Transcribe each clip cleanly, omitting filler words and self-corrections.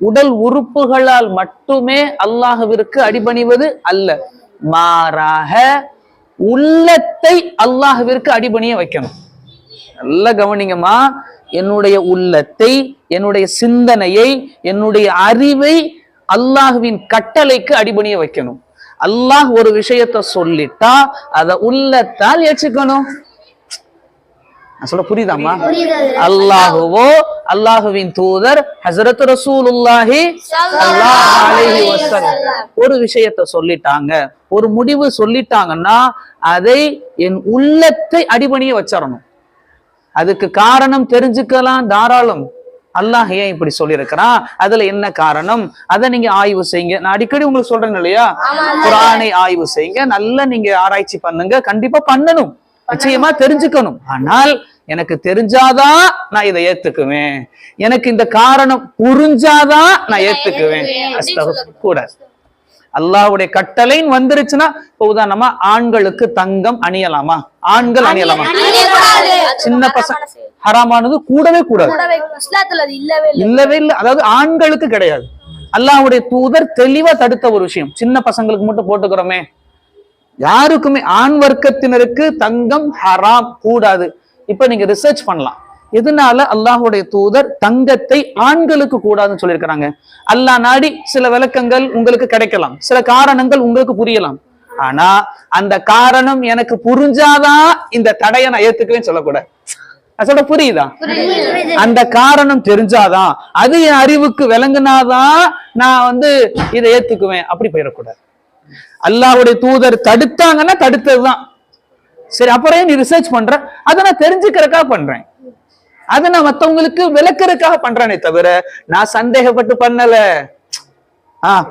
உடல் உறுப்புகளால் மட்டுமே அல்லாஹ்விற்கு அடிபணிவது அல்ல, மாறாக உள்ளத்தை அல்லாஹ்விற்கு அடிபணிய வைக்கணும். நல்ல கவனிங்கம்மா, என்னுடைய உள்ளத்தை, என்னுடைய சிந்தனையை, என்னுடைய அறிவை அல்லாஹ்வின் கட்டளைக்கு அடிபணிய வைக்கணும். அல்லாஹ் ஒரு விஷயத்தை சொல்லிட்டா அத உள்ளத்தால் ஏற்றுக்கணும். சொல்ல புரியுதாமா? அல்லாஹுவோ அல்லாஹுவின் தூதர் ஹஸரத் ரசூலுல்லாஹி ஸல்லல்லாஹு அலைஹி வஸல்லம் ஒரு விஷயத்தை சொல்லிட்டாங்க, ஒரு முடிவு சொல்லிட்டாங்கன்னா அதை என் உள்ளத்தை அடிபணிய வச்சிடணும். அதுக்கு காரணம் தெரிஞ்சுக்கலாம் தாராளம். அல்லாஹ் ஏன் இப்படி சொல்லியிருக்கிறான், அதுல என்ன காரணம், அதை நீங்க ஆய்வு செய்யுங்க. நான் அடிக்கடி உங்களுக்கு சொல்றேன் இல்லையா, குர்ஆனை ஆய்வு செய்யுங்க, நல்லா நீங்க ஆராய்ச்சி பண்ணுங்க. கண்டிப்பா பண்ணணும், நிச்சயமா தெரிஞ்சுக்கணும். ஆனால் எனக்கு தெரிஞ்சாதான் நான் இதை ஏத்துக்குவேன், எனக்கு இந்த காரணம் புரிஞ்சாதான் நான் ஏத்துக்குவேன் கூட. அல்லாஹ்வுடைய கட்டளைன்னு வந்துருச்சுன்னா, இப்ப உதாரணமா ஆண்களுக்கு தங்கம் அணியலாமா? ஆண்கள் அணியலாமா? சின்ன பசங்க ஹராமானது கூடவே கூடாது, இல்லவே இல்லை. அதாவது ஆண்களுக்கு கிடையாது. அல்லாஹ்வுடைய தூதர் தெளிவா தடுத்த ஒரு விஷயம். சின்ன பசங்களுக்கு மட்டும் போட்டுக்கிறோமே, யாருக்குமே ஆண் வர்க்கத்தினருக்கு தங்கம் ஹராம், கூடாது. இப்ப நீங்க ரிசர்ச் பண்ணலாம், எதனால அல்லாஹ்வுடைய தூதர் தங்கத்தை ஆண்களுக்கு கூடாதுன்னு சொல்லியிருக்கிறாங்க. அல்லாஹ் நாடி சில விளக்கங்கள் உங்களுக்கு கிடைக்கலாம், சில காரணங்கள் உங்களுக்கு புரியலாம். ஆனா அந்த காரணம் எனக்கு புரிஞ்சாதான் இந்த தடையை நான் ஏத்துக்குவேன்னு சொல்லக்கூடாது. சொல்ல புரியுதா? அந்த காரணம் தெரிஞ்சாதான், அது என் அறிவுக்கு விளங்குனாதான் நான் இதை ஏத்துக்குவேன், அப்படி போயிடக்கூடாது. அல்லாஹ்வுடைய தூதர் தடுத்தாங்கன்னா தடுத்ததுதான் சரி. அப்புறம் நீ ரிசர்ச் பண்ற, அதை நான் தெரிஞ்சுக்கிறதுக்காக பண்றேன், அதை நான் மத்தவங்களுக்கு விளக்குறதுக்காக பண்றேனே தவிர நான் சந்தேகப்பட்டு பண்ணல.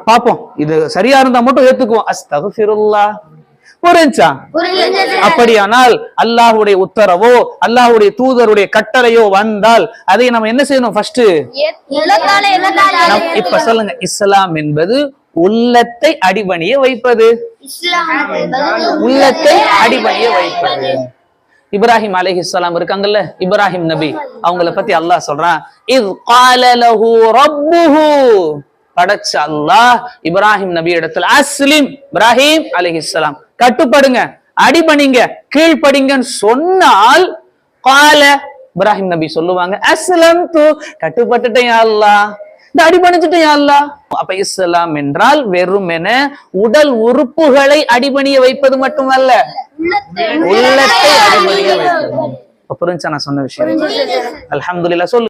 பாப்போம், இது சரியா இருந்தா மட்டும் ஏத்துக்குவோம். அஸ்தக்ஃபிருல்லாஹ். புரிஞ்சா? அப்படியானால் அல்லாஹ்வுடைய உத்தரவோ அல்லாஹ்வுடைய தூதருடைய கட்டளையோ வந்தால் அதை நம்ம என்ன செய்யணும்? ஃபர்ஸ்ட் இப்ப சொல்லுங்க, இஸ்லாம் என்பது உள்ளத்தை அடிபணிய வைப்பது. உள்ளத்தை அடிபணிய வைப்பது. இப்ராஹிம் அலைஹிஸ்ஸலாம் இருக்காங்கல்ல, இப்ராஹிம் நபி, அவங்கள பத்தி அல்லாஹ் சொல்றான், இஸ் கால லஹு ரப்புஹு, படைச்ச அல்லாஹ் இப்ராஹிம் நபி இடத்துல அஸ்லிம், இப்ராஹிம் அலைஹிஸ்ஸலாம் கட்டுப்படுங்க, அடிபணிங்க, கீழ்படிங்கன்னு சொன்னால், கால இப்ராஹிம் நபி சொல்லுவாங்க, அஸ்லம்து, கட்டுப்பட்டுட்டேன் யா அல்லாஹ், இந்த அடிபணிச்சுட்டேன் யா அல்லாஹ். அப்ப இஸ்லாம் என்றால் வெறுமென உடல் உறுப்புகளை அடிபணிய வைப்பது மட்டுமல்ல, உள்ளத்தை அடிபணிய வைப்பது. புரிஞ்சா நான் சொன்ன விஷயம்? அல்ஹம்துலில்லாஹ். சொல்லு.